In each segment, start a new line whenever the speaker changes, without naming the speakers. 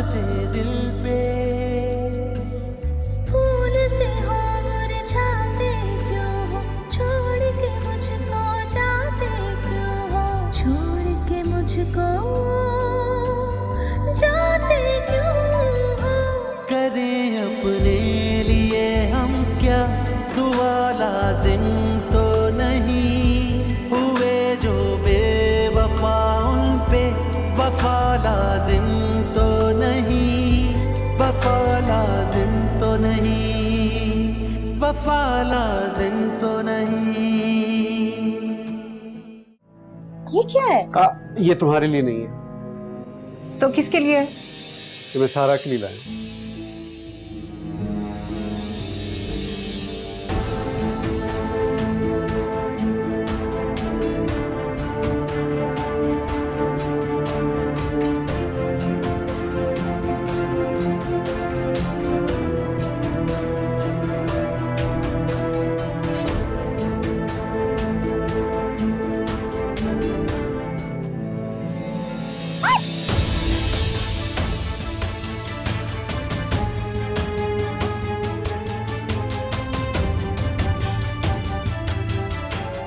दे दिल पे।
फूल से हो मुरझाते क्यों हो, छोड़ के मुझको जाते क्यों हो, छोड़ के मुझको जाते क्यों हो।
करें अपने लिए हम क्या दुआ लाजिम तो नहीं, हुए जो बेवफा उन पे वफा लाजिम तो नहीं, वफा लाजिम तो नहीं, वफा लाजिम तो नहीं।
ये क्या है?
ये तुम्हारे लिए नहीं है,
तो किसके लिए है?
कि मैं सारा के लिए लाया।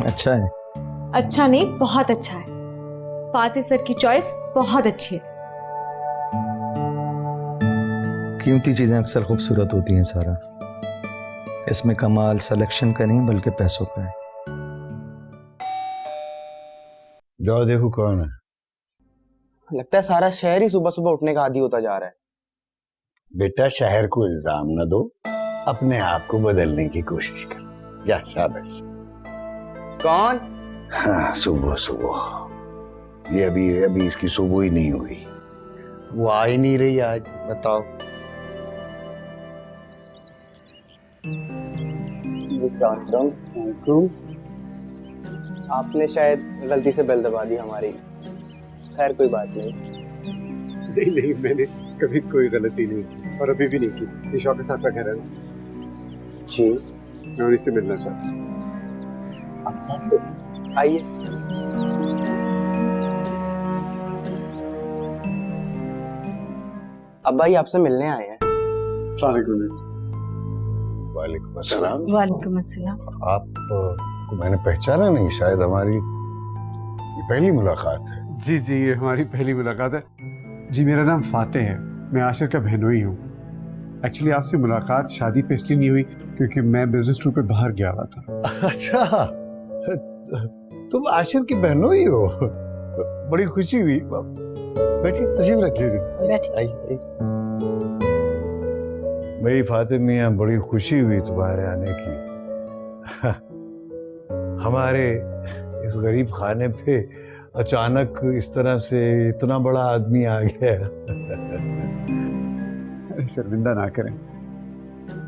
अच्छा है।
अच्छा नहीं, बहुत अच्छा है। फातिह सर की चॉइस बहुत अच्छी है।
कीमती चीजें अक्सर खूबसूरत होती हैं सारा, इसमें कमाल सिलेक्शन का नहीं बल्कि पैसों का है।
जाओ देखो कौन है।
लगता है सारा शहर ही सुबह सुबह उठने का आदी होता जा रहा है।
बेटा शहर को इल्जाम न दो, अपने आप को बदलने की कोशिश कर। या शाबाश।
कौन?
हाँ, सुबह सुबह ये अभी इसकी सुबह ही नहीं हुई, वो आ ही नहीं रही आज। बताओ।
आपने शायद गलती से बेल दबा दी हमारी। खैर कोई बात नहीं।
नहीं, मैंने कभी कोई गलती नहीं की और अभी भी नहीं की। ये शौक के साथ का घर है
जी।
मैं उन्हीं से मिलना चाहता हूँ।
आइए। अब भाई आपसे मिलने आए हैं।
वालेकुम अस्सलाम।
वालेकुम अस्सलाम।
आप को मैंने पहचाना नहीं, शायद हमारी ये पहली मुलाकात है।
जी, ये हमारी पहली मुलाकात है। जी, मेरा नाम फातिह है, मैं आशिर का बहनोई हूँ। एक्चुअली आपसे मुलाकात शादी पे इसलिए नहीं हुई क्योंकि मैं बिजनेस टूर पे बाहर गया हुआ था।
अच्छा, तुम आशिर की बहनोई हो, बड़ी खुशी हुई। बैठिए, तशरीफ रखिए। आइए। मेरी फातिह मियाँ, बड़ी खुशी हुई तुम्हारे आने की। हमारे इस गरीब खाने पे अचानक इस तरह से इतना बड़ा आदमी आ गया।
शर्मिंदा ना करें,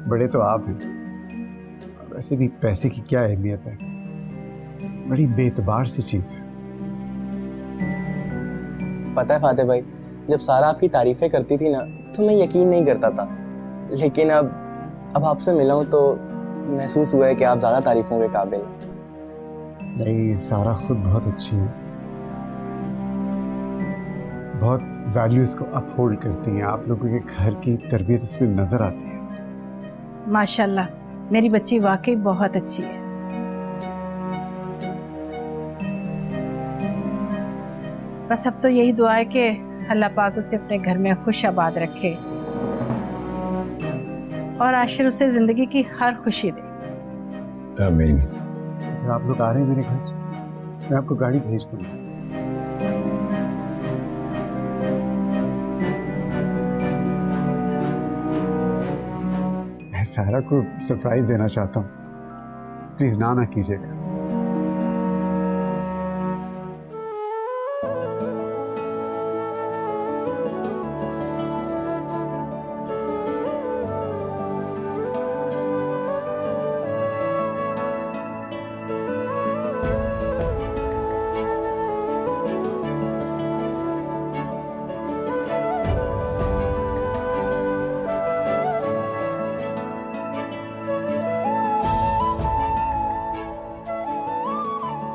बड़े तो आप हैं। वैसे भी पैसे की क्या अहमियत है, बड़ी बेतबार सी चीज है।
पता है फातिह भाई, जब सारा आपकी तारीफें करती थी ना तो मैं यकीन नहीं करता था, लेकिन अब आपसे मिला हूं तो महसूस हुआ है कि आप ज्यादा तारीफों के काबिल हैं।
नहीं, सारा खुद बहुत अच्छी है, बहुत वैल्यूज को अपहोल्ड करती हैं। आप लोगों के घर की तरबियत उसमें नजर आती है।
माशाल्लाह, मेरी बच्ची वाकई बहुत अच्छी है। बस अब तो यही दुआ है कि अल्लाह पाक उसे अपने घर में खुश आबाद रखे और आशिर उसे जिंदगी की हर खुशी दे।
आमीन।
आप लोग आ रहे हैं मेरे घर, मैं आपको गाड़ी भेज दूंगा। मैं सारा को सरप्राइज देना चाहता हूँ, प्लीज ना कीजिएगा।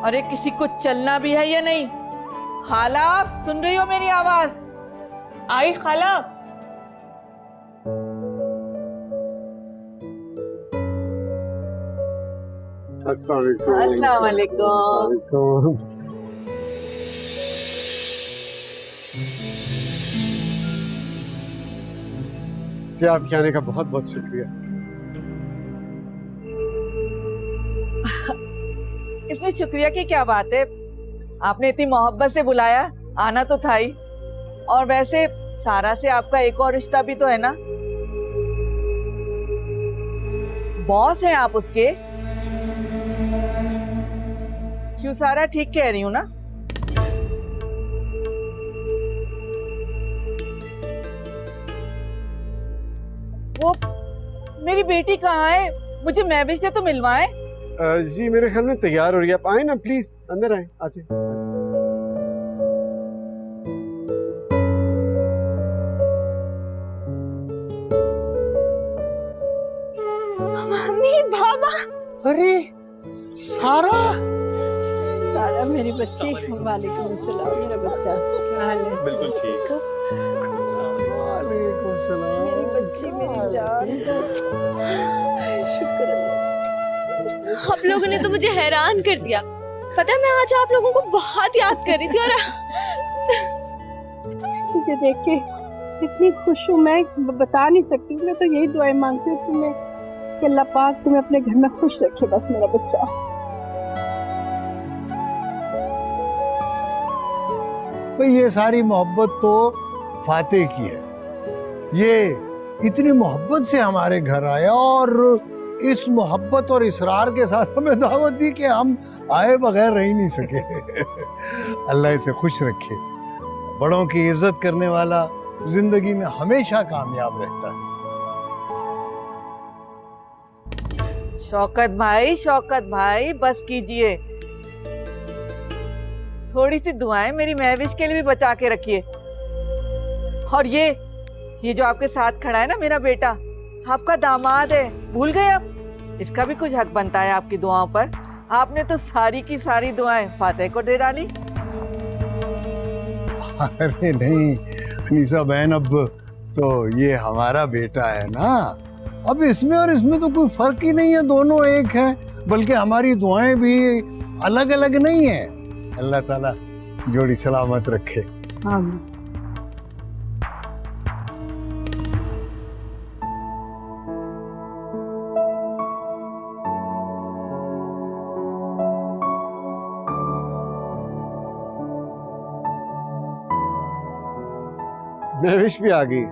अरे किसी को चलना भी है या नहीं? खाला, सुन रही हो मेरी आवाज?
आई खाला,
अस्सलाम वालेकुम।
जी आपके आने का बहुत बहुत शुक्रिया।
इसमें शुक्रिया की क्या बात है? आपने इतनी मोहब्बत से बुलाया, आना तो था ही। और वैसे सारा से आपका एक और रिश्ता भी तो है ना, बॉस हैं आप उसके। क्यों सारा, ठीक कह रही हूँ ना? वो मेरी बेटी कहाँ है? मुझे महविश से तो मिलवाएं।
जी मेरे ख्याल में तैयार हो रही है, आप आए ना प्लीज, अंदर आए, आ जाए।
Mummy papa.
अरे सारा,
सारा मेरी बच्ची, वालेकुम अस्सलाम मेरा बच्चा, क्या हाल है?
बिल्कुल ठीक।
वालेकुम सलाम।
मेरी बच्ची, मेरी जान, शुक्र अल्लाह।
आप लोगों ने तो मुझे हैरान कर दिया। पता है मैं आज आप लोगों को बहुत याद कर रही थी और
तुझे देख के इतनी खुश हूँ मैं, बता नहीं सकती। मैं तो यही दुआएं मांगती हूँ तुम्हें कि अल्लाह पाक तुम्हें अपने घर में खुश रखे, बस मेरा बच्चा।
भाई ये सारी मोहब्बत तो फातेह की है। ये इतनी मोहब्बत से हमारे घर आया और इस मोहब्बत और इसरार के साथ हमें दावत दी कि हम आए बगैर रह ही नहीं सके। अल्लाह इसे खुश रखे। बड़ों की इज्जत करने वाला जिंदगी में हमेशा कामयाब रहता है।
शौकत भाई बस कीजिए। थोड़ी सी दुआएं मेरी महविश के लिए भी बचा के रखिए। और ये जो आपके साथ खड़ा है ना, मेरा बेटा, आपका दामाद है, भूल गए आप? इसका भी कुछ हक बनता है आपकी दुआओं पर। आपने तो सारी की सारी दुआएं फातेह को दे डाली।
अरे नहीं अनीसा बहन, अब तो ये हमारा बेटा है ना, अब इसमें और इसमें तो कोई फर्क ही नहीं है, दोनों एक हैं। बल्कि हमारी दुआएं भी अलग अलग नहीं है। अल्लाह ताला जोड़ी सलामत रखे।
आमीन।
महविश भी आ गई।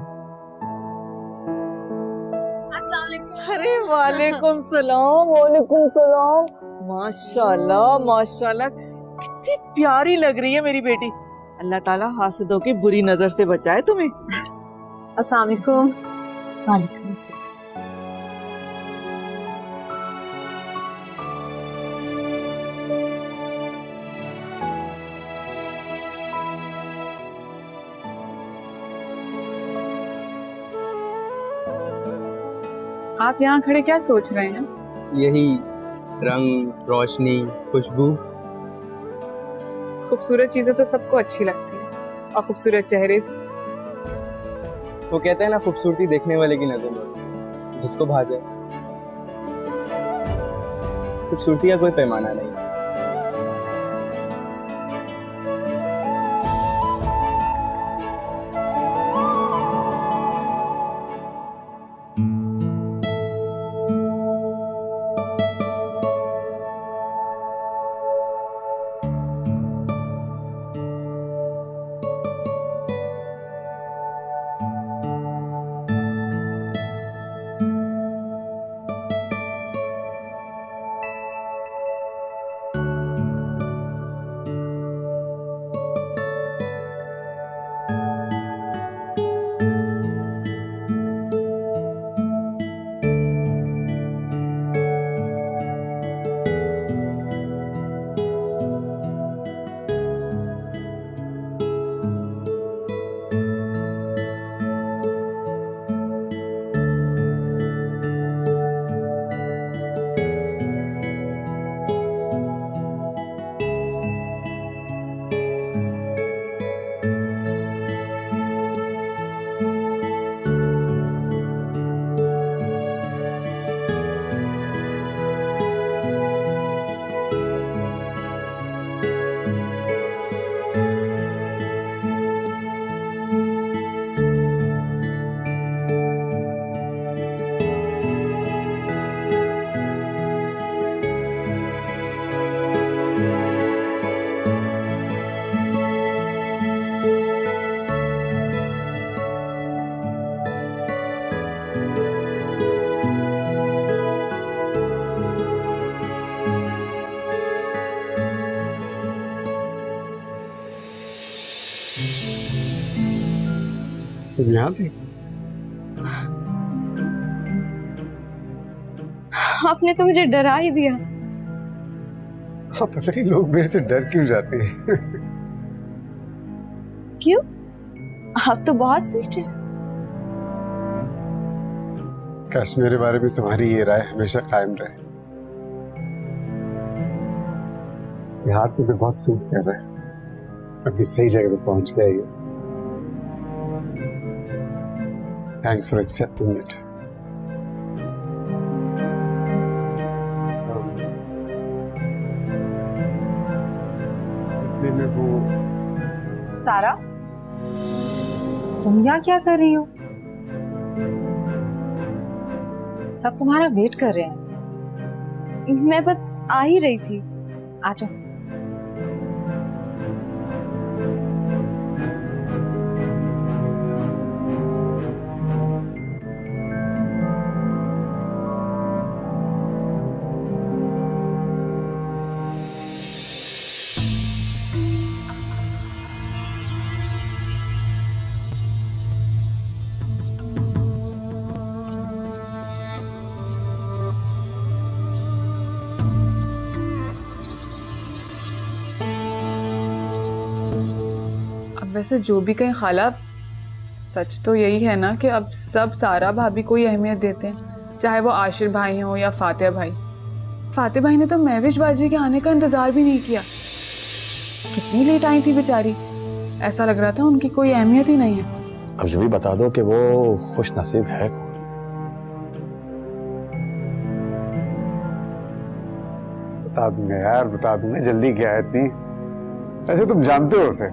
अरे वालेकुम सलाम। माशाल्लाह माशाल्लाह, कितनी प्यारी लग रही है मेरी बेटी। अल्लाह ताला हासिदों की बुरी नजर से बचाए तुम्हें।
अस्सलाम वालेकुम।
वालेकुम अस्सलाम।
आप यहाँ खड़े क्या सोच रहे हैं?
यही रंग, रोशनी, खुशबू।
खूबसूरत चीजें तो सबको अच्छी लगती हैं, और खूबसूरत चेहरे।
वो कहते हैं ना, खूबसूरती देखने वाले की नजर में, जिसको भा जाए। खूबसूरती का कोई पैमाना नहीं।
यहाँ थी?
आपने तो मुझे डरा ही दिया।
हाँ, पता नहीं लोग मेरे से डर क्यों जाते हैं।
क्यों? आप तो बहुत स्वीट है।
काश मेरे बारे में तुम्हारी ये राय हमेशा कायम रहे। ये हाथ मुझे बहुत सूट कर रहा है। अभी सही जगह पे पहुंच गया ये। Thanks for accepting it. में वो
सारा, तुम यहाँ क्या कर रही हो? सब तुम्हारा वेट कर रहे हैं।
मैं बस आ ही रही थी।
आ जाओ। वैसे जो भी कहें खाला, सच तो यही है ना कि अब सब सारा भाभी को ही अहमियत देते हैं, चाहे वो आशिर भाई हो या फातिहा भाई। फातिहा भाई ने तो महविश बाजी के आने का इंतजार भी नहीं किया। कितनी लेट आई थी बेचारी, ऐसा लग रहा था उनकी कोई अहमियत ही नहीं है।
अब जो भी बता दो कि वो खुश नसीब है कौन।
बता दूंगा यार, बता दूंगा। जल्दी क्या है इतनी? ऐसे तुम जानते हो उसे।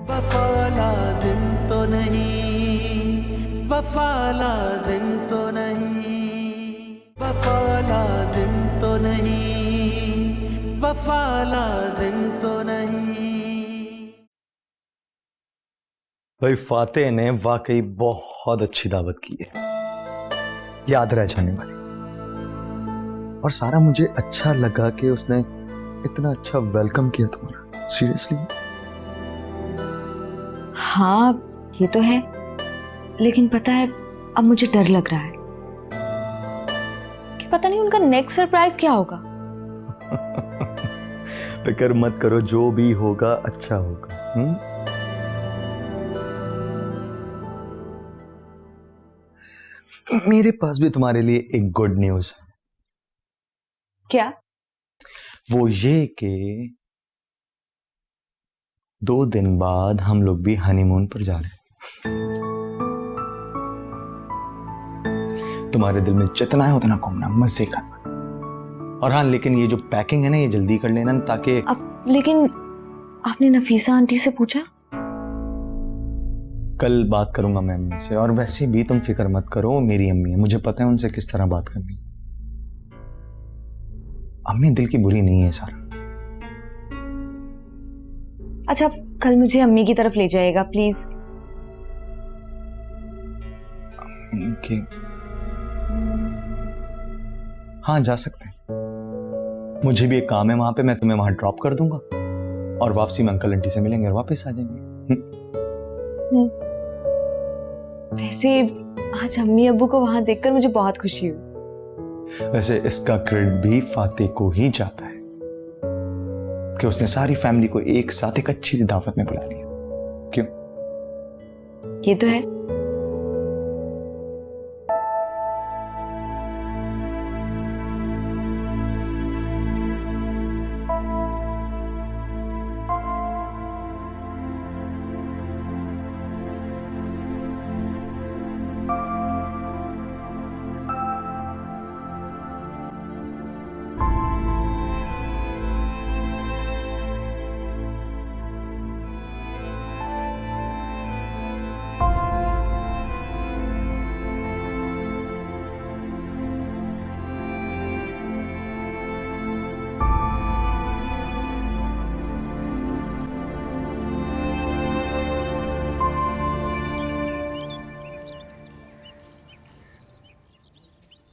वफा लाजिम तो नहीं, वफा लाजिम तो नहीं, वफा लाजिम तो नहीं, वफा लाजिम तो नहीं।
भाई फातेह ने वाकई बहुत अच्छी दावत की है, याद रह जाने वाली। और सारा, मुझे अच्छा लगा कि उसने इतना अच्छा वेलकम किया तुम्हारा। सीरियसली।
हाँ ये तो है, लेकिन पता है अब मुझे डर लग रहा है कि पता नहीं उनका नेक्स्ट सरप्राइज क्या होगा।
फिक्र मत करो, जो भी होगा अच्छा होगा। मेरे पास भी तुम्हारे लिए एक गुड न्यूज है।
क्या?
वो ये कि 2 दिन बाद हम लोग भी हनीमून पर जा रहे हैं। तुम्हारे दिल में जितना है उतना घूमना, मजे करना। और हाँ, लेकिन ये जो पैकिंग है ना, ये जल्दी कर लेना ताकि
अब। लेकिन आपने नफीसा आंटी से पूछा?
कल बात करूंगा मैं अम्मी से। और वैसे भी तुम फिक्र मत करो, वो मेरी अम्मी है, मुझे पता है उनसे किस तरह बात करनी। अम्मी दिल की बुरी नहीं है सारा।
अच्छा, कल मुझे अम्मी की तरफ ले जाएगा प्लीज।
ओके, हाँ जा सकते हैं। मुझे भी एक काम है वहां पे, मैं तुम्हें वहां ड्रॉप कर दूंगा और वापसी में अंकल आंटी से मिलेंगे और वापस आ जाएंगे।
वैसे आज अम्मी अब्बू को वहां देखकर मुझे बहुत खुशी हुई।
वैसे इसका क्रेडिट भी फातेह को ही जाता है कि उसने सारी फैमिली को एक साथ एक अच्छी सी दावत में बुला लिया। क्यों?
ये तो है।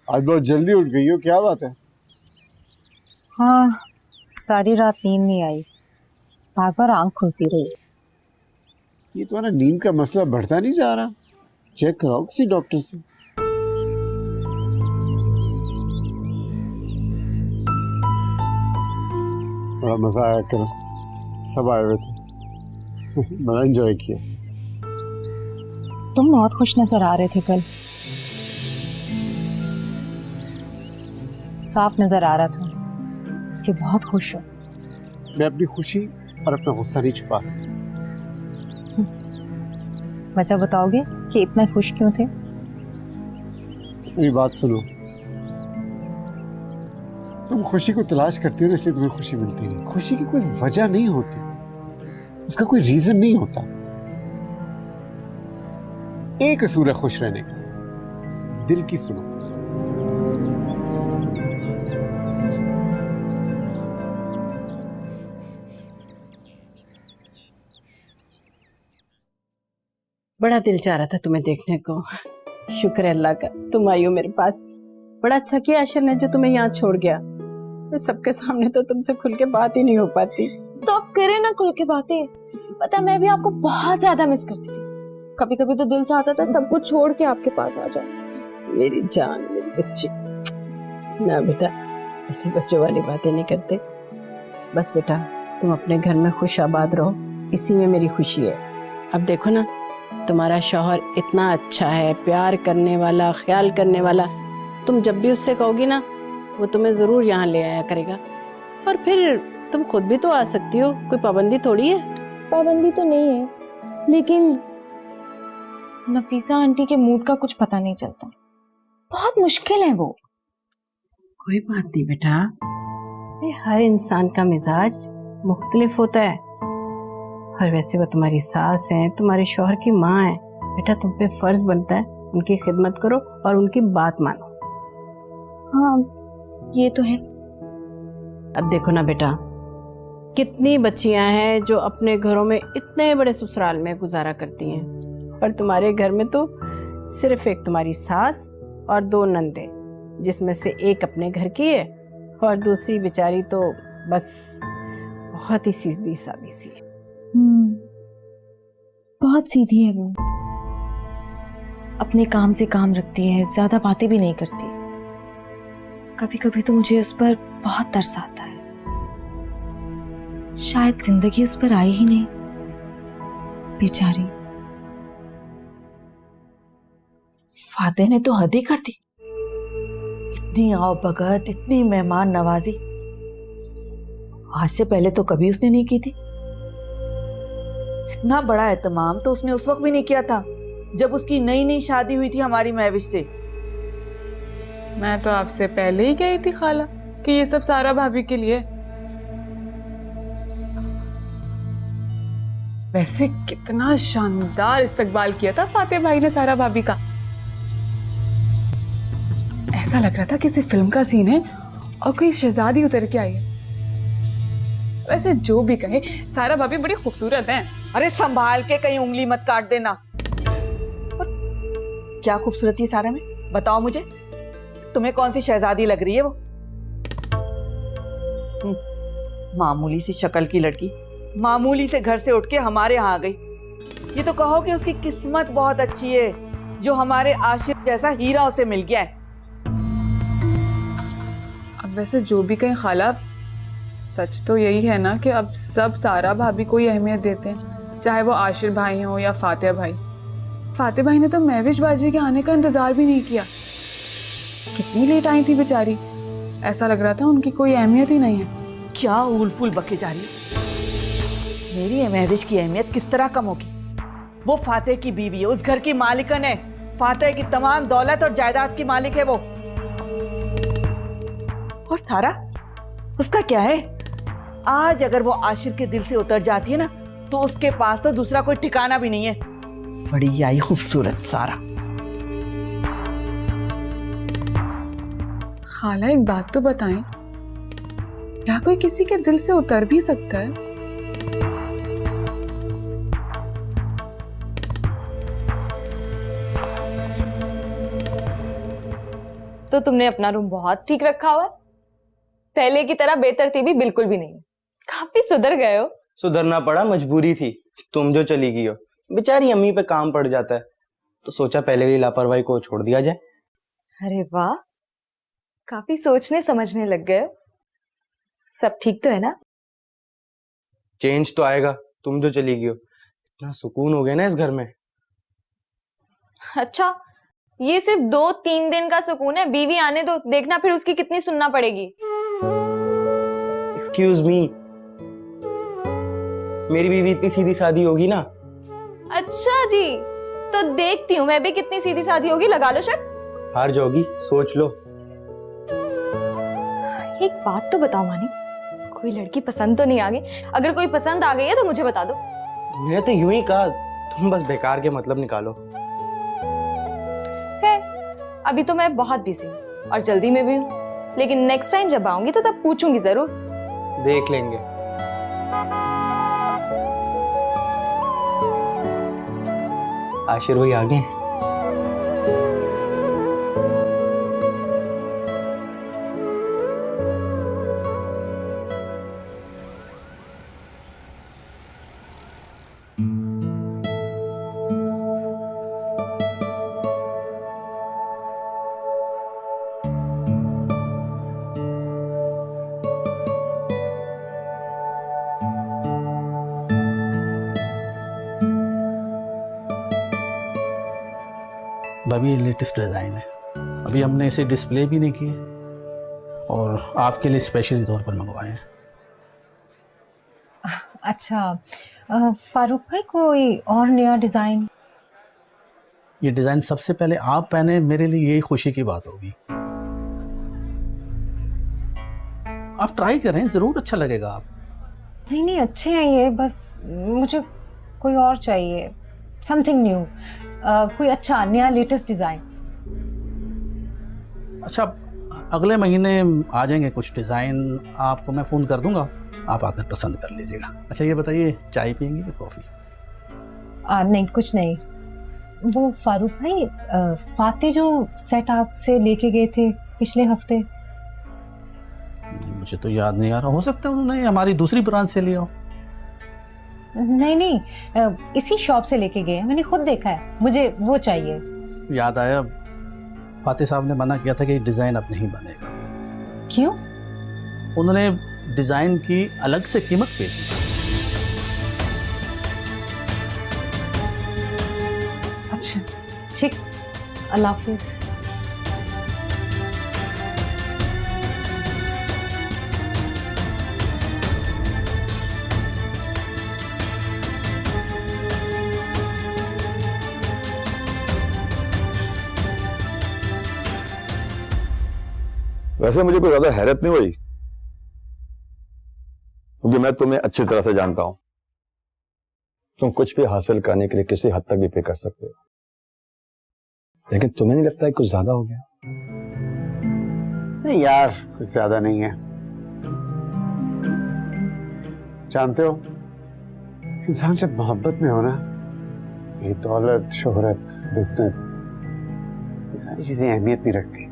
आज बहुत जल्दी उठ गई हो, क्या बात है?
हाँ, सारी रात नींद नहीं आई, बार बार आंख खुलती रही।
ये तुम्हारा नींद का मसला बढ़ता नहीं जा रहा, चेक कराओ किसी डॉक्टर से। बड़ा मजा आया कल, सब आए हुए थे, बड़ा एंजॉय किया।
तुम बहुत खुश नजर आ रहे थे कल, साफ नजर आ रहा था कि बहुत खुश हो।
मैं अपनी खुशी और अपना गुस्सा नहीं छुपा सकता।
वजह बताओगे कि इतना खुश क्यों थे?
मेरी बात सुनो, तुम खुशी को तलाश करती हो ना, इसलिए तुम्हें खुशी मिलती है। खुशी की कोई वजह नहीं होती, इसका कोई रीजन नहीं होता। एक असूल है खुश रहने का, दिल की सुनो।
बड़ा दिल चाह रहा था तुम्हें देखने को। शुक्र है अल्लाह का तुम आई हो मेरे पास। बड़ा अच्छा किया आशिर ने जो तुम्हें यहाँ छोड़ गया। तो सबके सामने तो तुमसे खुल के बात ही नहीं हो पाती।
तो आप करें ना खुल के बातें। पता मैं भी आपको बहुत ज्यादा मिस करती थी। कभी कभी तो दिल चाहता था सब कुछ छोड़ के आपके पास आ जाऊं।
मेरी जान, मेरी बच्ची। ना बेटा, ऐसी बच्चों वाली बातें नहीं करते। बस बेटा तुम अपने घर में खुश आबाद रहो, इसी में मेरी खुशी है। अब देखो ना, तुम्हारा शौहर इतना अच्छा है, प्यार करने वाला, ख्याल करने वाला। तुम जब भी उससे कहोगी ना, वो तुम्हें जरूर यहाँ ले आया करेगा। और फिर तुम खुद भी तो आ सकती हो, कोई पाबंदी थोड़ी है।
पाबंदी तो नहीं है, लेकिन नफीसा आंटी के मूड का कुछ पता नहीं चलता। बहुत मुश्किल है वो।
कोई बात नहीं बेटा, हर इंसान का मिजाज मुख्तलिफ होता है। और वैसे वो तुम्हारी सास है, तुम्हारे शौहर की माँ है। बेटा तुम पे फर्ज बनता है उनकी खिदमत करो और उनकी बात मानो।
हाँ ये तो है।
अब देखो ना बेटा, कितनी बच्चियां हैं जो अपने घरों में इतने बड़े ससुराल में गुजारा करती हैं, और तुम्हारे घर में तो सिर्फ एक तुम्हारी सास और 2 नंदे, जिसमें से एक अपने घर की है और दूसरी बेचारी तो बस बहुत ही सीधी सादी सी है।
बहुत सीधी है वो। अपने काम से काम रखती है, ज्यादा बातें भी नहीं करती। कभी कभी तो मुझे उस पर बहुत तरस आता है। शायद जिंदगी उस पर आई ही नहीं, बेचारी।
फाते ने तो हद ही कर दी। इतनी आओ भगत, इतनी मेहमान नवाजी आज से पहले तो कभी उसने नहीं की थी। इतना बड़ा एहतमाम तो उसने उस वक्त भी नहीं किया था जब उसकी नई नई शादी हुई थी हमारी महविश से।
मैं तो आपसे पहले ही कही थी खाला कि ये सब सारा भाभी के लिए। वैसे कितना शानदार इस्तकबाल किया था फाते भाई ने सारा भाभी का। ऐसा लग रहा था किसी फिल्म का सीन है और कोई शहजादी उतर के आई है। वैसे जो भी कहे, सारा भाभी बड़ी खूबसूरत हैं।
अरे संभाल के कहीं उंगली मत काट देना। और क्या खूबसूरती है सारा में, बताओ मुझे। तुम्हें कौन सी शहजादी लग रही है वो? मामूली सी शक्ल की लड़की मामूली से घर से उठ के हमारे यहाँ आ गई। ये तो कहो कि उसकी किस्मत बहुत अच्छी है जो हमारे आशिक जैसा हीरा उसे मिल गया है।
अब वैसे जो भी कहें खाला, सच तो यही है ना कि अब सब सारा भाभी को ही अहमियत देते हैं, चाहे वो आशिर भाई हो या फातिहा भाई। फातिहा भाई ने तो महविश बाजी के आने का इंतजार भी नहीं किया। कितनी लेट आई थी बेचारी, ऐसा लग रहा था उनकी कोई अहमियत ही नहीं है।
क्या ऊल फूल बके जा रही है। मेरी महविश की अहमियत किस तरह कम होगी? वो फातिहा की बीवी है, उस घर की मालिकन है। फातिहा की तमाम दौलत और जायदाद की मालिक है वो। और सारा, उसका क्या है? आज अगर वो आशिर के दिल से उतर जाती है ना, तो उसके पास तो दूसरा कोई ठिकाना भी नहीं है। बड़ी आई खूबसूरत सारा।
खाला एक बात तो बताएं, क्या कोई किसी के दिल से उतर भी सकता है?
तो तुमने अपना रूम बहुत ठीक रखा हुआ है। पहले की तरह बेतरतीबी बिल्कुल भी नहीं है। काफी सुधर गए हो।
सुधरना पड़ा, मजबूरी थी। तुम जो चली गई हो, बेचारी अम्मी पे काम पड़ जाता है, तो सोचा पहले ही लापरवाही को छोड़ दिया जाए।
अरे वाह, काफी सोचने समझने लग गए हो। सब ठीक तो है ना?
चेंज तो आएगा, तुम जो चली गई हो। इतना सुकून हो गया ना इस घर में।
अच्छा, ये सिर्फ 2-3 दिन का सुकून है, बीवी आने दो, देखना फिर उसकी कितनी सुनना पड़ेगी।
एक्सक्यूज मी, मेरी बीवी इतनी सीधी सादी होगी ना?
अच्छा जी, तो देखती हूँ मैं भी कितनी सीधी सादी होगी। लगा लो शर्त।
हार जाओगी, सोच लो।
एक बात तो बताओ मानी, कोई लड़की पसंद तो नहीं आ गई? अगर कोई पसंद आ गई है तो मुझे बता दो।
मैंने तो यूं ही कहा, तुम बस बेकार के मतलब निकालो।
खैर, अभी तो मैं बहुत बिजी हूँ और जल्दी में भी हूँ, लेकिन नेक्स्ट टाइम जब आऊंगी तो तब पूछूंगी जरूर।
देख लेंगे। आशिर भाई आ गए।
भाभी ये लेटेस्ट डिज़ाइन है, अभी हमने इसे डिस्प्ले भी नहीं किए और आपके लिए स्पेशली तौर पर मंगवाए हैं।
अच्छा, फारूक भाई कोई और नया डिज़ाइन?
ये डिज़ाइन सबसे पहले आप पहने, मेरे लिए यही खुशी की बात होगी। आप ट्राई करें, ज़रूर अच्छा लगेगा। आप
नहीं नहीं, अच्छे हैं ये, बस मुझे कोई और चाहिए, समथिंग न्यू, कोई अच्छा नया लेटेस्ट डिज़ाइन।
अच्छा, अगले महीने आ जाएंगे कुछ डिज़ाइन, आपको मैं फ़ोन कर दूंगा, आप आकर पसंद कर लीजिएगा। अच्छा ये बताइए, चाय पियेंगे या कॉफ़ी?
नहीं कुछ नहीं। वो फारूक भाई, फाते जो सेट आपसे लेके गए थे पिछले हफ्ते?
नहीं, मुझे तो याद नहीं आ रहा, हो सकता है उन्होंने हमारी दूसरी ब्रांच से लिया हो।
नहीं नहीं, इसी शॉप से लेके गए हैं, मैंने खुद देखा है, मुझे वो चाहिए।
याद आया, फाते साहब ने मना किया था कि डिज़ाइन अब नहीं बनेगा।
क्यों?
उन्होंने डिज़ाइन की अलग से कीमत पे दी।
अच्छा ठीक, अल्लाह हाफिज़।
वैसे मुझे कोई ज्यादा हैरत नहीं हुई, क्योंकि मैं तुम्हें अच्छी तरह से जानता हूं। तुम कुछ भी हासिल करने के लिए किसी हद तक भी पे कर सकते हो, लेकिन तुम्हें नहीं लगता है कुछ ज्यादा हो गया?
नहीं यार, कुछ ज्यादा नहीं है। जानते हो, इंसान जब मोहब्बत में हो ना, ये दौलत, शोहरत, बिजनेस, ये सारी चीजें अहमियत नहीं रखती।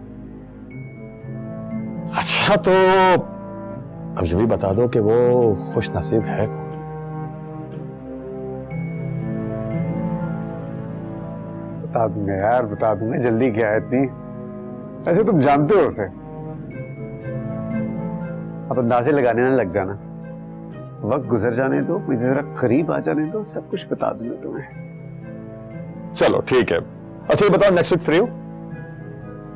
अच्छा तो अब ये भी बता दो कि वो खुश नसीब है कौन?
बता दूंगा यार, बता दूंगा, जल्दी क्या है इतनी। ऐसे तुम जानते हो उसे, अब अंदाजे लगाने ना लग जाना। वक्त गुजर जाने दो, मुझे जरा करीब आ जाने दो, सब कुछ बता दूंगा तुम्हें।
चलो ठीक है। अच्छा ये बताओ, नेक्स्ट वीक फ्री हो?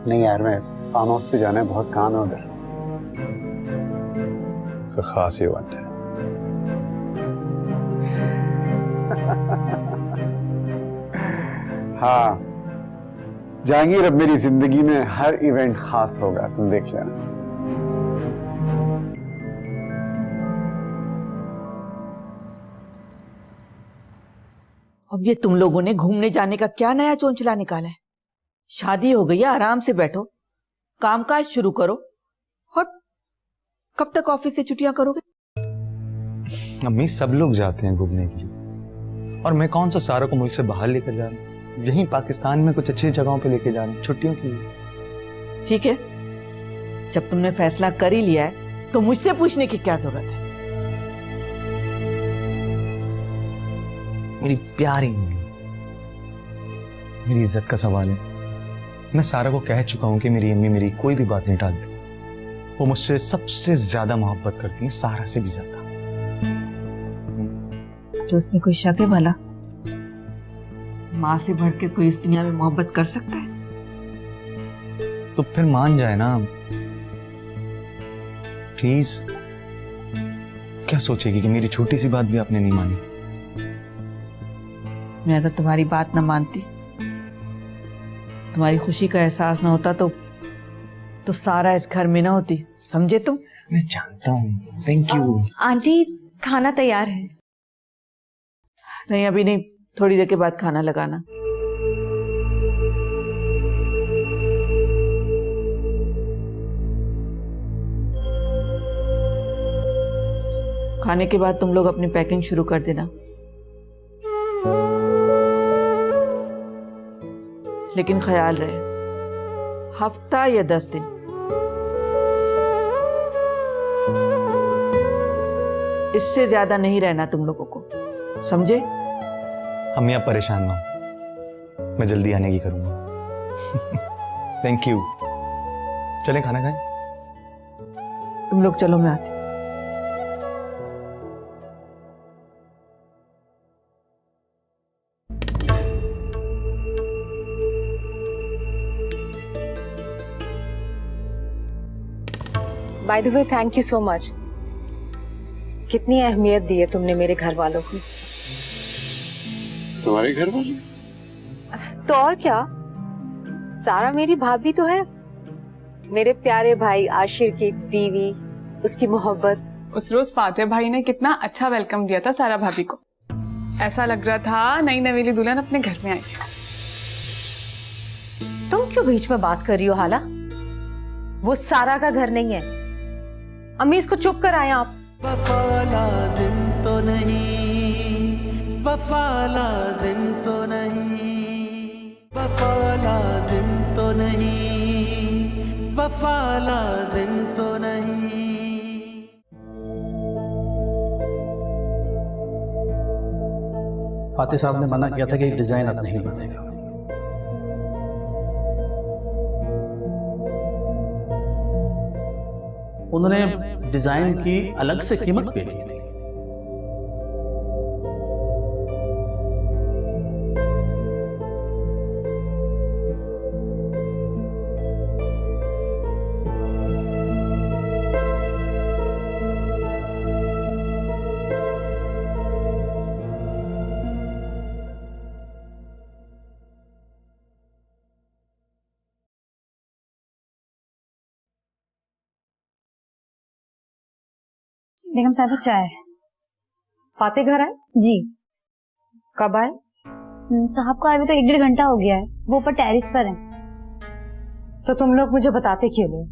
नहीं यार, मैं फार्म हाउस पे जाना है, बहुत काम है उधर।
तो खास इवेंट है।
हाँ, जहांगीर, अब मेरी जिंदगी में हर इवेंट खास होगा, तुम देख लेना।
अब ये तुम लोगों ने घूमने जाने का क्या नया चोंचला निकाला है? शादी हो गई है, आराम से बैठो, कामकाज शुरू करो, और कब तक ऑफिस से छुट्टियां करोगे?
अम्मी, सब लोग जाते हैं घूमने के लिए, और मैं कौन सा सारा को मुल्क से बाहर लेकर जा रहा हूँ? यहीं पाकिस्तान में कुछ अच्छी जगहों पे लेके जा रहा हूँ छुट्टियों के लिए।
ठीक है, जब तुमने फैसला कर ही लिया है तो मुझसे पूछने की क्या जरूरत है?
मेरी प्यारी अम्मी, मेरी इज्जत का सवाल है। मैं सारा को कह चुका हूं कि मेरी अम्मी मेरी कोई भी बात नहीं टालती। वो मुझसे सबसे ज्यादा मोहब्बत करती है, सारा से भी ज्यादा।
तो उसमें कोई शक है भला? माँ से बढ़ के कोई इस दुनिया में मोहब्बत कर सकता है?
तो फिर मान जाए ना प्लीज। क्या सोचेगी कि मेरी छोटी सी बात भी आपने नहीं मानी?
मैं अगर तुम्हारी बात न मानती, तुम्हारी खुशी का एहसास ना होता तो सारा इस घर में ना होती, समझे तुम?
मैं जानता हूँ। Thank you.
आंटी खाना तैयार है।
नहीं अभी नहीं, थोड़ी देर के बाद खाना लगाना। खाने के बाद तुम लोग अपनी पैकिंग शुरू कर देना, लेकिन ख्याल रहे हफ्ता या 10 दिन। इससे ज्यादा नहीं रहना तुम लोगों को, समझे?
अम्मी आप परेशान ना हो, मैं जल्दी आने की करूंगा। Thank you. चलें खाना खाएं?
तुम लोग चलो, मैं आती हूँ।
By the way thank you so much. कितनी अहमियत दी है तुमने मेरे घर वालों को।
तुम्हारे घर वाले?
तो और क्या, सारा मेरी भाभी तो है। मेरे प्यारे भाई आशिर की बीवी, उसकी मोहब्बत।
उस रोज फातिहा भाई ने कितना अच्छा वेलकम दिया था सारा भाभी को। ऐसा लग रहा था नई नवेली दुल्हन अपने घर में आई है।
तुम क्यों बीच में बात कर रही हो हाला? वो सारा का घर नहीं है। अम्मी इसको चुप कराएं आप।
वफा लाजिम तो नहीं, वफा लाजिम तो नहीं, वफा लाजिम तो नहीं, वफा लाजिम तो नहीं।
फातिह साहब ने मना किया था कि डिजाइन अब नहीं बनेगा। उन्होंने डिजाइन की अलग से कीमत पे की थी।
बेगम साहब चाय। फातिह घर आए? जी। कब आए? साहब को आए हुए तो 1-1.5 घंटा हो गया है। वो ऊपर टेरिस पर हैं। तो तुम लोग मुझे बताते क्यों नहीं?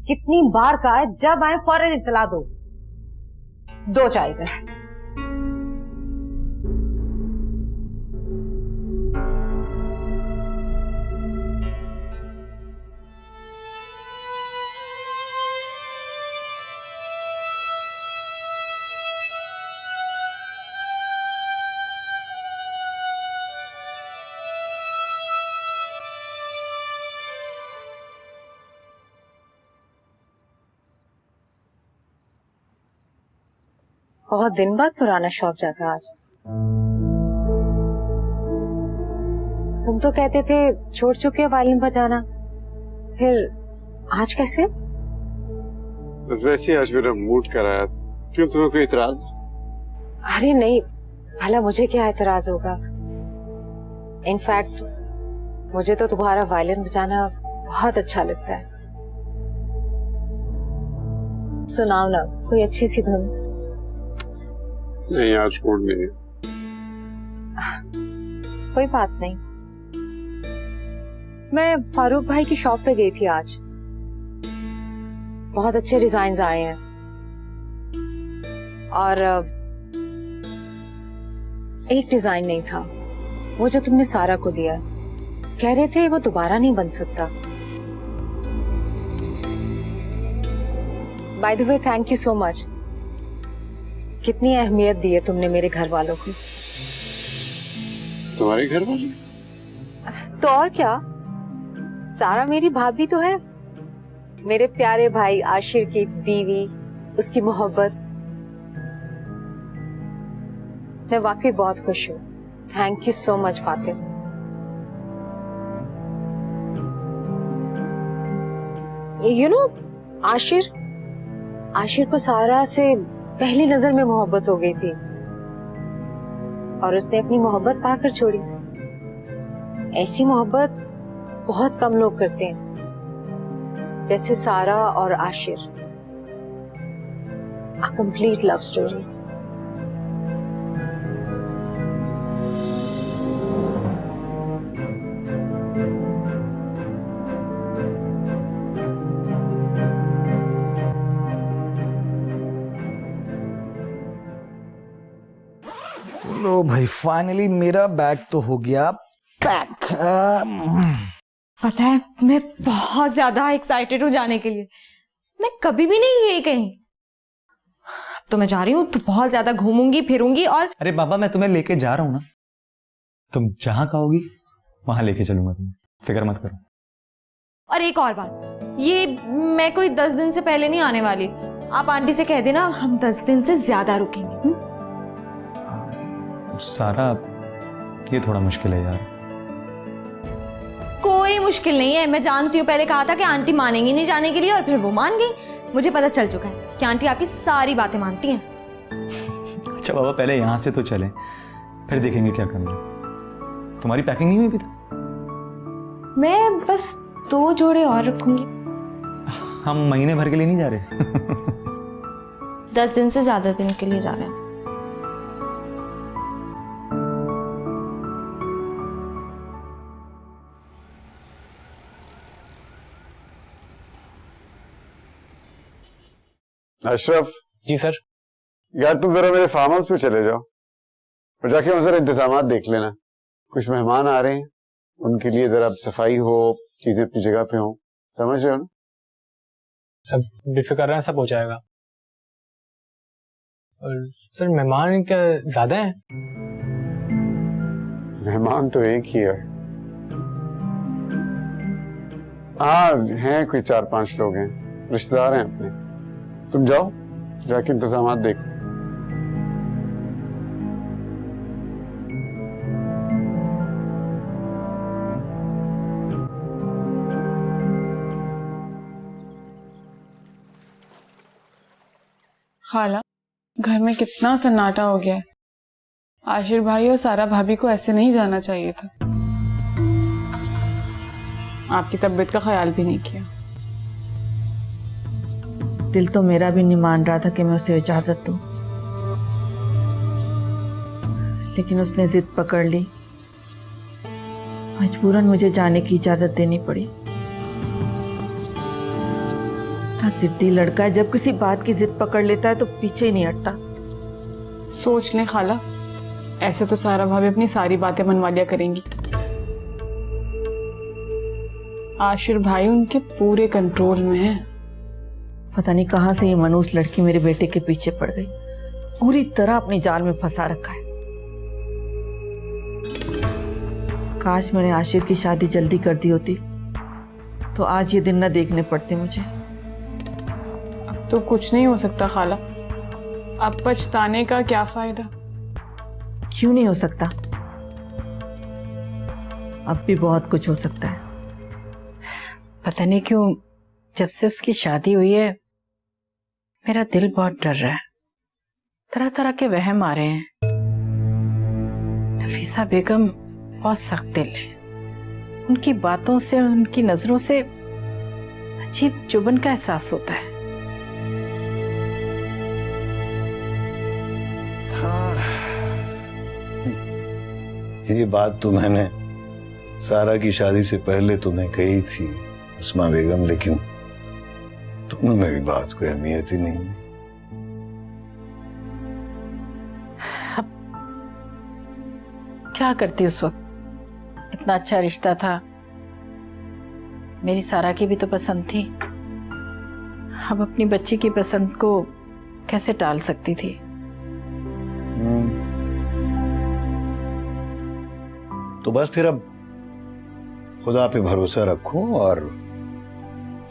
कितनी बार कहा है जब आए फौरन इत्तला दो। 2 चाय का। बहुत दिन बाद पुराना शौक जागा आज। तुम तो कहते थे छोड़ चुके वायलिन बजाना, फिर आज कैसे?
बस वैसे आज मेरा मूड कर आया था। क्यों, तुम्हें कोई इतराज?
अरे नहीं, भला मुझे क्या एतराज होगा। इनफैक्ट मुझे तो तुम्हारा वायलिन बजाना बहुत अच्छा लगता है। सुनाओ ना कोई अच्छी सी धुन।
नहीं, आज मूड नहीं है।
कोई बात नहीं। मैं फारूक भाई की शॉप पे गई थी आज। बहुत अच्छे डिजाइन आए हैं और एक डिजाइन नहीं था, वो जो तुमने सारा को दिया। कह रहे थे वो दोबारा नहीं बन सकता। By the way thank you so much. कितनी अहमियत दी है तुमने मेरे घर वालों को।
तुम्हारे घर वाले?
तो और क्या, सारा मेरी भाभी तो है, मेरे प्यारे भाई आशिर की बीवी, उसकी मोहब्बत। मैं वाकई बहुत खुश हूँ। Thank you so much Fatih. You know, Ashir को सारा से पहली नजर में मोहब्बत हो गई थी और उसने अपनी मोहब्बत पाकर छोड़ी। ऐसी मोहब्बत बहुत कम लोग करते हैं, जैसे सारा और Ashir. A complete love story.
लो भाई, फाइनली मेरा बैग तो हो गया पैक।
पता है, मैं बहुत ज्यादा एक्साइटेड हूँ जाने के लिए। मैं कभी भी नहीं गई कहीं। तो मैं जा रही हूँ, तो बहुत ज्यादा घूमूंगी फिरूंगी। और
अरे बाबा, मैं तुम्हें लेके जा रहा हूँ ना, तुम जहां कहोगी वहां लेके चलूंगा तुम्हें, फिक्र मत करो।
और एक और बात, ये मैं कोई 10 दिन से पहले नहीं आने वाली। आप आंटी से कह देना हम 10 दिन से ज्यादा रुकेंगे।
सारा, ये थोड़ा मुश्किल है यार।
कोई मुश्किल नहीं है, मैं जानती हूँ। पहले कहा था कि आंटी मानेंगी नहीं जाने के लिए, और फिर वो मान गई। मुझे पता चल चुका है कि आंटी आपकी सारी बातें मानती हैं।
अच्छा बाबा, पहले यहाँ से तो चलें, फिर देखेंगे क्या करना है। तुम्हारी पैकिंग नहीं हुई अभी तक?
मैं बस 2 जोड़े और रखूंगी।
हम महीने भर के लिए नहीं जा रहे।
10 दिन से ज्यादा दिन के लिए जा रहे हैं।
अशरफ।
जी सर।
यार तुम जरा मेरे फार्म हाउस पे चले जाओ और जाके वहां जरा इंतजामात देख लेना। कुछ मेहमान आ रहे हैं, उनके लिए जरा सफाई हो, चीजें अपनी जगह पे हो, समझ रहे हो ना?
सब बेफिक्र रहें, सब हो जाएगा। और सर मेहमान क्या ज्यादा हैं?
मेहमान तो एक ही है। हाँ, हैं कोई 4-5 लोग हैं, रिश्तेदार हैं अपने। तुम जाओ, जाके इंतजामात देखो।
खाला, घर में कितना सन्नाटा हो गया है। आशिर भाई और सारा भाभी को ऐसे नहीं जाना चाहिए था। आपकी तबीयत का ख्याल भी नहीं किया।
दिल तो मेरा भी नहीं मान रहा था कि मैं उसे इजाजत दूं, लेकिन उसने जिद पकड़ ली। मजबूरन मुझे जाने की इजाजत देनी पड़ी। जिद्दी लड़का है, जब किसी बात की जिद पकड़ लेता है तो पीछे ही नहीं हटता।
सोच लें खाला, ऐसे तो सारा भाभी अपनी सारी बातें मनवा लिया करेंगी। आशिर भाई उनके पूरे कंट्रोल में है।
पता नहीं कहां से ये मनूस लड़की मेरे बेटे के पीछे पड़ गई, पूरी तरह अपनी जाल में फंसा रखा है। काश मैंने आशिर की शादी जल्दी कर दी होती तो आज ये दिन न देखने पड़ते मुझे।
अब तो कुछ नहीं हो सकता खाला, अब पछताने का क्या फायदा।
क्यों नहीं हो सकता? अब भी बहुत कुछ हो सकता है।
पता नहीं क्यों जब से उसकी शादी हुई है मेरा दिल बहुत डर रहा है। तरह तरह के वहम आ रहे हैं। नफीसा बेगम बहुत सख्त दिल है। उनकी बातों से, उनकी नजरों से अजीब चुभन का एहसास होता है।
ये बात तो मैंने सारा की शादी से पहले तुम्हें कही थी अस्मा बेगम, लेकिन तुमने मेरी बात को अहमियत ही नहीं दी।
अब क्या करती उस वक्त? इतना अच्छा रिश्ता था, मेरी सारा की भी तो पसंद थी। अब अपनी बच्ची की पसंद को कैसे टाल सकती थी?
तो बस फिर अब खुदा पे भरोसा रखो और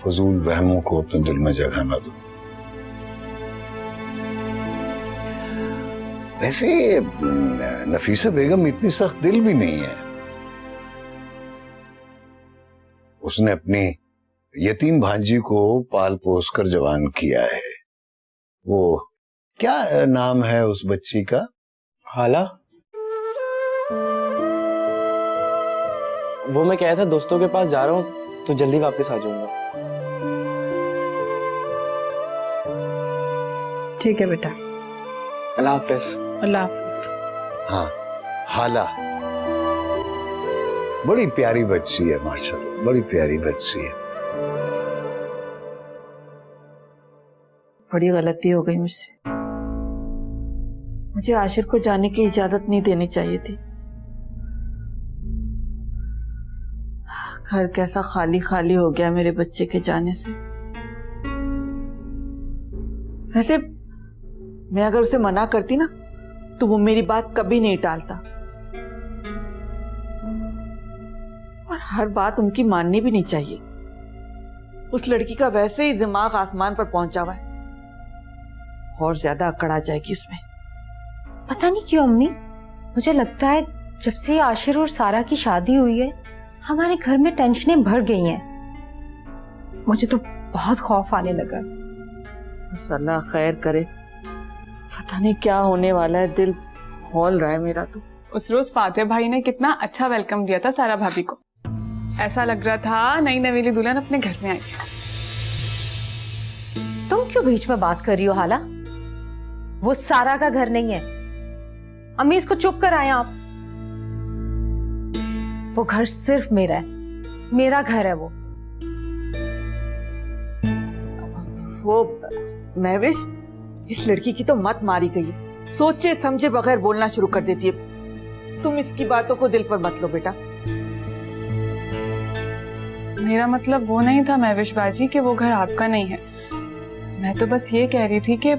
फजूल वहमों को अपने दिल में जगह न दो। वैसे नफीसा बेगम इतनी सख्त दिल भी नहीं है। उसने अपनी यतीम भांजी को पाल पोस कर जवान किया है। वो क्या नाम है उस बच्ची का?
हाला। वो मैं कह रहा था दोस्तों के पास जा रहा हूँ तो जल्दी वापस आ जाऊंगा।
ठीक है बेटा।
अल्लाह हाफिज।
अल्लाह हाफिज।
हाँ, हाला बड़ी प्यारी बच्ची है, माशाल्लाह बड़ी प्यारी बच्ची है।
बड़ी गलती हो गई मुझसे। मुझे आशिर को जाने की इजाजत नहीं देनी चाहिए थी। घर कैसा खाली खाली हो गया मेरे बच्चे के जाने से। वैसे मैं अगर उसे मना करती ना तो वो मेरी बात कभी नहीं टालता, और हर बात उनकी माननी भी नहीं चाहिए। उस लड़की का वैसे ही दिमाग आसमान पर पहुंचा हुआ है, और ज्यादा अकड़ आ जाएगी इसमें।
पता नहीं क्यों अम्मी, मुझे लगता है जब से आशिर और सारा की शादी हुई है हमारे घर में टेंशनें बढ़ गई हैं। मुझे तो बहुत खौफ आने लगा।
अल्लाह खैर करे। पता नहीं क्या होने वाला है, दिल हौल रहा है मेरा तो।
उस रोज फातिह भाई ने कितना अच्छा वेलकम दिया था सारा भाभी को। ऐसा लग रहा था नई नवेली दुल्हन अपने घर में आई है।
तुम क्यों बीच में बात कर रही हो हाला? वो सारा का घर नहीं है। अम्मी इसको चुप कराएं आप। वो घर सिर्फ मेरा है, मेरा घर है वो।
महविश, इस लड़की की तो मत मारी गई है। सोचे समझे बगैर बोलना शुरू कर देती है। तुम इसकी बातों को दिल पर मत लो बेटा।
मेरा मतलब वो नहीं था महविश बाजी कि वो घर आपका नहीं है। मैं तो बस ये कह रही थी कि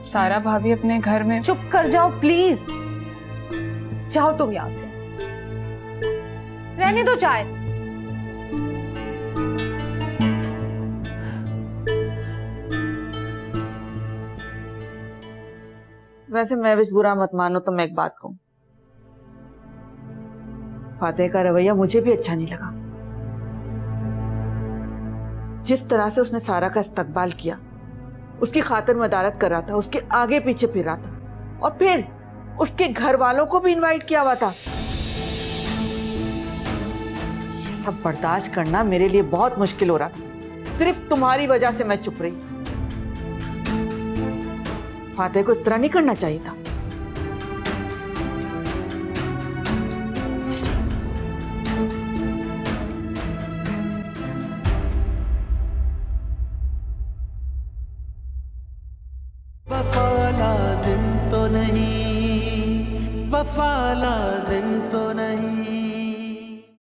सारा भाभी अपने घर में।
चुप कर जाओ प्लीज। जाओ तुम यहां से, रहने दो चाय।
वैसे महविश बुरा मत मानो तो मैं एक बात कहूं, फातिह का रवैया मुझे भी अच्छा नहीं लगा। जिस तरह से उसने सारा का इस्तकबाल किया, उसकी खातिर मदारत कर रहा था, उसके आगे पीछे फिर रहा था, और फिर उसके घर वालों को भी इनवाइट किया हुआ था। ये सब बर्दाश्त करना मेरे लिए बहुत मुश्किल हो रहा था। सिर्फ तुम्हारी वजह से मैं चुप रही। फातिह को इस तरह नहीं करना चाहिए था।
वफा लाजिम तो नहीं, वफा लाजिम तो